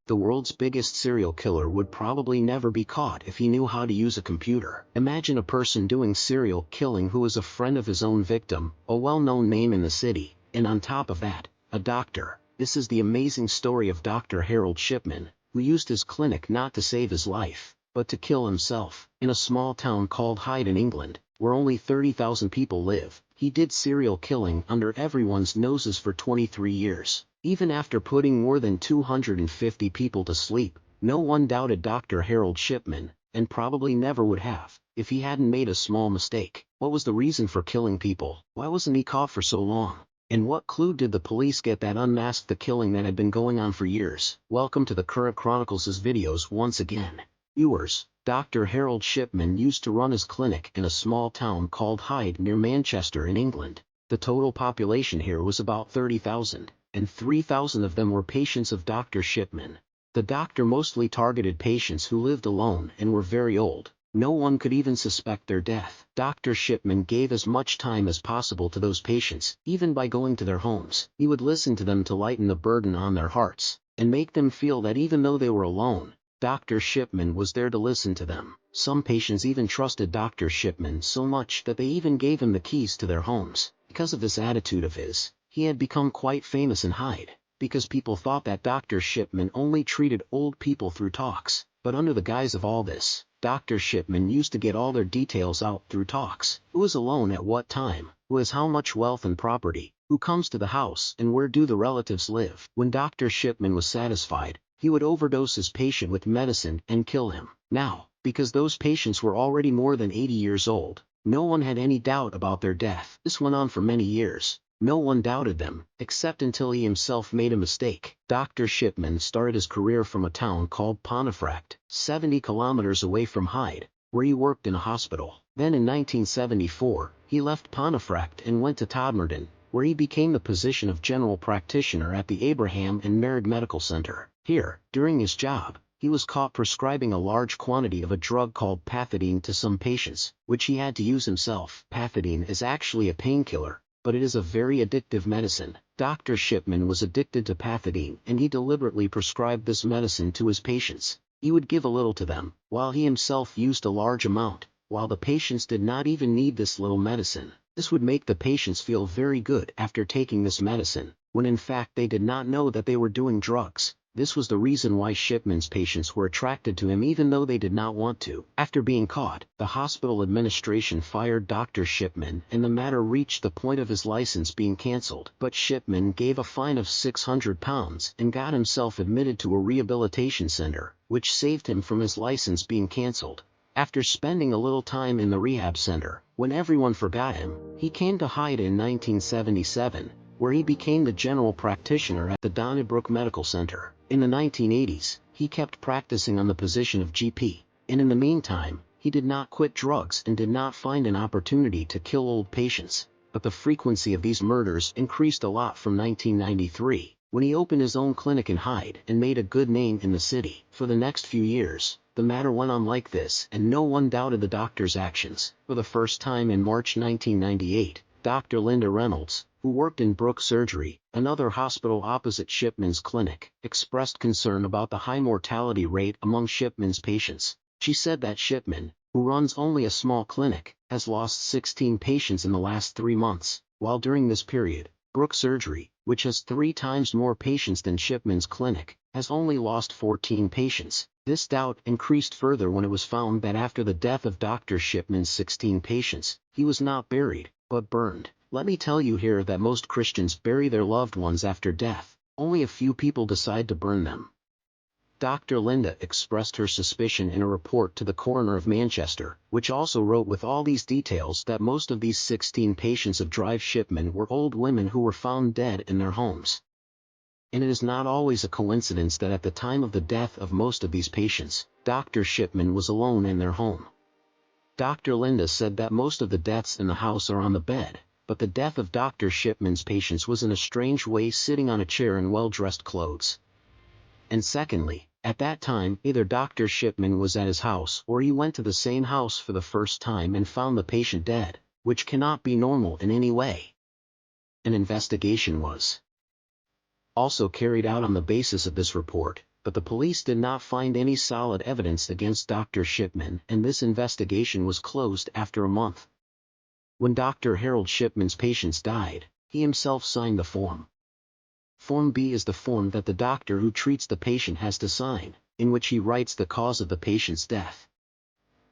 The world's biggest serial killer would probably never be caught if he knew how to use a computer. Imagine a person doing serial killing who is a friend of his own victim, a well-known name in the city, and on top of that, a doctor. This is the amazing story of Dr. Harold Shipman, who used his clinic not to save his life, but to kill himself. In a small town called Hyde in England, where only 30,000 people live, he did serial killing under everyone's noses for 23 years. Even after putting more than 250 people to sleep, no one doubted Dr. Harold Shipman, and probably never would have, if he hadn't made a small mistake. What was the reason for killing people? Why wasn't he caught for so long? And what clue did the police get that unmasked the killing that had been going on for years? Welcome to the current Chronicles' videos once again. Viewers, Dr. Harold Shipman used to run his clinic in a small town called Hyde near Manchester in England. The total population here was about 30,000. And 3,000 of them were patients of Dr. Shipman. The doctor mostly targeted patients who lived alone and were very old. No one could even suspect their death. Dr. Shipman gave as much time as possible to those patients, even by going to their homes. He would listen to them to lighten the burden on their hearts, and make them feel that even though they were alone, Dr. Shipman was there to listen to them. Some patients even trusted Dr. Shipman so much that they even gave him the keys to their homes. Because of this attitude of his, he had become quite famous in Hyde, because people thought that Dr. Shipman only treated old people through talks. But under the guise of all this, Dr. Shipman used to get all their details out through talks. Who is alone at what time, who has how much wealth and property, who comes to the house and where do the relatives live. When Dr. Shipman was satisfied, he would overdose his patient with medicine and kill him. Now, because those patients were already more than 80 years old, no one had any doubt about their death. This went on for many years. No one doubted them, except until he himself made a mistake. Dr. Shipman started his career from a town called Pontefract, 70 kilometers away from Hyde, where he worked in a hospital. Then in 1974, he left Pontefract and went to Todmorden, where he became the position of general practitioner at the Abraham and Merritt Medical Center. Here, during his job, he was caught prescribing a large quantity of a drug called pethidine to some patients, which he had to use himself. Pethidine is actually a painkiller, but it is a very addictive medicine. Dr. Shipman was addicted to pethidine and he deliberately prescribed this medicine to his patients. He would give a little to them, while he himself used a large amount, while the patients did not even need this little medicine. This would make the patients feel very good after taking this medicine, when in fact they did not know that they were doing drugs. This was the reason why Shipman's patients were attracted to him even though they did not want to. After being caught, the hospital administration fired Dr. Shipman and the matter reached the point of his license being cancelled. But Shipman gave a fine of £600 and got himself admitted to a rehabilitation center, which saved him from his license being cancelled. After spending a little time in the rehab center, when everyone forgot him, he came to Hyde in 1977, where he became the general practitioner at the Donnybrook Medical Center. In the 1980s, he kept practicing on the position of GP, and in the meantime, he did not quit drugs and did not find an opportunity to kill old patients. But the frequency of these murders increased a lot from 1993, when he opened his own clinic in Hyde and made a good name in the city. For the next few years, the matter went on like this and no one doubted the doctor's actions. For the first time in March 1998, Dr. Linda Reynolds, who worked in Brooke Surgery, another hospital opposite Shipman's clinic, expressed concern about the high mortality rate among Shipman's patients. She said that Shipman, who runs only a small clinic, has lost 16 patients in the last 3 months, while during this period, Brooke Surgery, which has 3 times more patients than Shipman's clinic, has only lost 14 patients. This doubt increased further when it was found that after the death of Dr. Shipman's 16 patients, he was not buried, but burned. Let me tell you here that most Christians bury their loved ones after death. Only a few people decide to burn them. Dr. Linda expressed her suspicion in a report to the coroner of Manchester, which also wrote with all these details that most of these 16 patients of Drive Shipman were old women who were found dead in their homes. And it is not always a coincidence that at the time of the death of most of these patients, Dr. Shipman was alone in their home. Dr. Linda said that most of the deaths in the house are on the bed, but the death of Dr. Shipman's patients was in a strange way sitting on a chair in well-dressed clothes. And secondly, at that time either Dr. Shipman was at his house or he went to the same house for the first time and found the patient dead, which cannot be normal in any way. An investigation was also carried out on the basis of this report, but the police did not find any solid evidence against Dr. Shipman, and this investigation was closed after a month. When Dr. Harold Shipman's patients died, he himself signed the form. Form B is the form that the doctor who treats the patient has to sign, in which he writes the cause of the patient's death.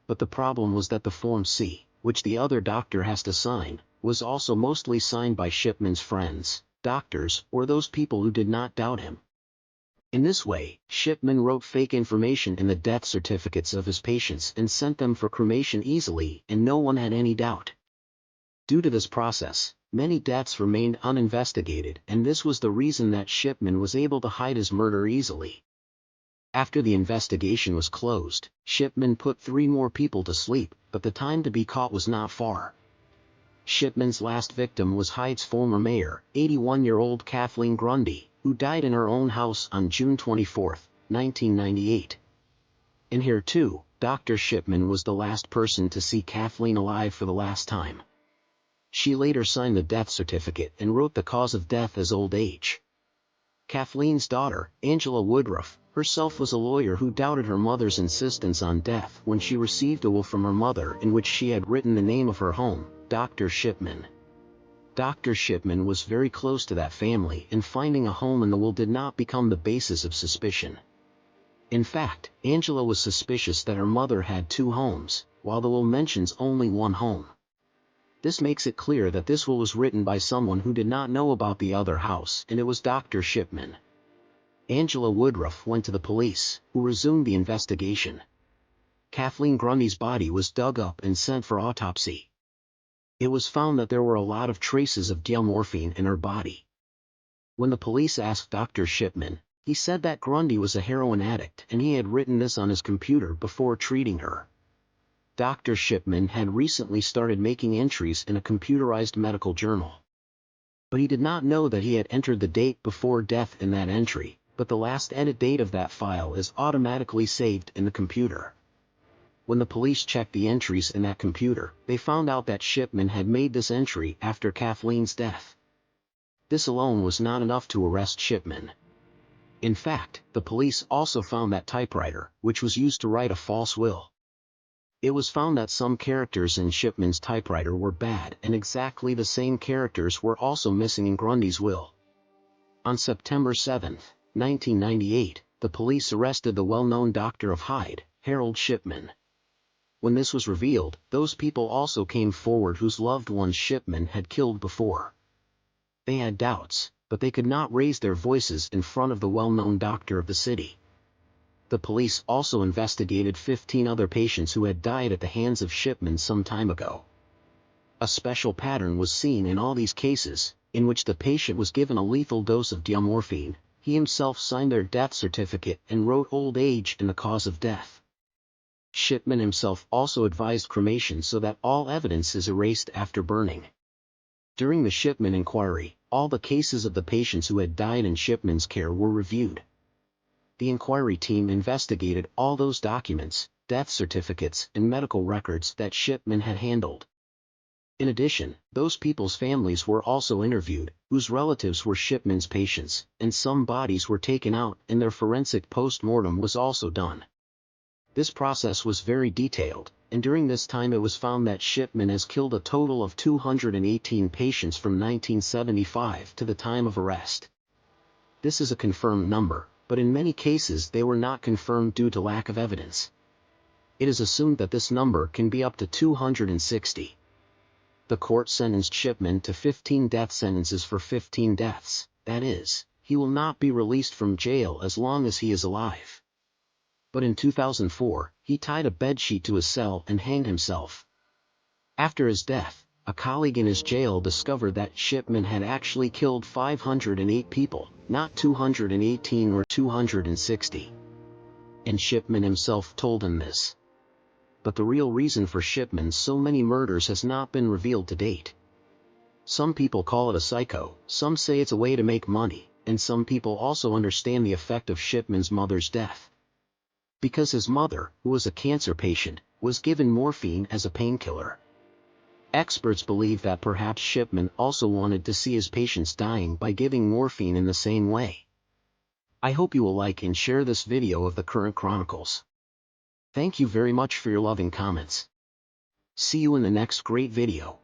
But the problem was that the Form C, which the other doctor has to sign, was also mostly signed by Shipman's friends, doctors, or those people who did not doubt him. In this way, Shipman wrote fake information in the death certificates of his patients and sent them for cremation easily, and no one had any doubt. Due to this process, many deaths remained uninvestigated, and this was the reason that Shipman was able to hide his murder easily. After the investigation was closed, Shipman put 3 more people to sleep, but the time to be caught was not far. Shipman's last victim was Hyde's former mayor, 81-year-old Kathleen Grundy, who died in her own house on June 24, 1998. And here too, Dr. Shipman was the last person to see Kathleen alive for the last time. She later signed the death certificate and wrote the cause of death as old age. Kathleen's daughter, Angela Woodruff, herself was a lawyer who doubted her mother's insistence on death when she received a will from her mother in which she had written the name of her home, Dr. Shipman. Dr. Shipman was very close to that family, and finding a home in the will did not become the basis of suspicion. In fact, Angela was suspicious that her mother had 2 homes, while the will mentions only 1 home. This makes it clear that this will was written by someone who did not know about the other house, and it was Dr. Shipman. Angela Woodruff went to the police, who resumed the investigation. Kathleen Grundy's body was dug up and sent for autopsy. It was found that there were a lot of traces of morphine in her body. When the police asked Dr. Shipman, he said that Grundy was a heroin addict and he had written this on his computer before treating her. Dr. Shipman had recently started making entries in a computerized medical journal. But he did not know that he had entered the date before death in that entry, but the last edit date of that file is automatically saved in the computer. When the police checked the entries in that computer, they found out that Shipman had made this entry after Kathleen's death. This alone was not enough to arrest Shipman. In fact, the police also found that typewriter, which was used to write a false will. It was found that some characters in Shipman's typewriter were bad, and exactly the same characters were also missing in Grundy's will. On September 7, 1998, the police arrested the well-known doctor of Hyde, Harold Shipman. When this was revealed, those people also came forward whose loved ones Shipman had killed before. They had doubts, but they could not raise their voices in front of the well-known doctor of the city. The police also investigated 15 other patients who had died at the hands of Shipman some time ago. A special pattern was seen in all these cases, in which the patient was given a lethal dose of morphine. He himself signed their death certificate and wrote old age in the cause of death. Shipman himself also advised cremation so that all evidence is erased after burning. During the Shipman inquiry, all the cases of the patients who had died in Shipman's care were reviewed. The inquiry team investigated all those documents, death certificates, and medical records that Shipman had handled. In addition, those people's families were also interviewed, whose relatives were Shipman's patients, and some bodies were taken out and their forensic post-mortem was also done. This process was very detailed, and during this time it was found that Shipman has killed a total of 218 patients from 1975 to the time of arrest. This is a confirmed number, but in many cases they were not confirmed due to lack of evidence. It is assumed that this number can be up to 260. The court sentenced Shipman to 15 death sentences for 15 deaths, that is, he will not be released from jail as long as he is alive. But in 2004, he tied a bedsheet to his cell and hanged himself. After his death, a colleague in his jail discovered that Shipman had actually killed 508 people, not 218 or 260. And Shipman himself told him this. But the real reason for Shipman's so many murders has not been revealed to date. Some people call it a psycho, some say it's a way to make money, and some people also understand the effect of Shipman's mother's death. Because his mother, who was a cancer patient, was given morphine as a painkiller. Experts believe that perhaps Shipman also wanted to see his patients dying by giving morphine in the same way. I hope you will like and share this video of the current Chronicles. Thank you very much for your loving comments. See you in the next great video.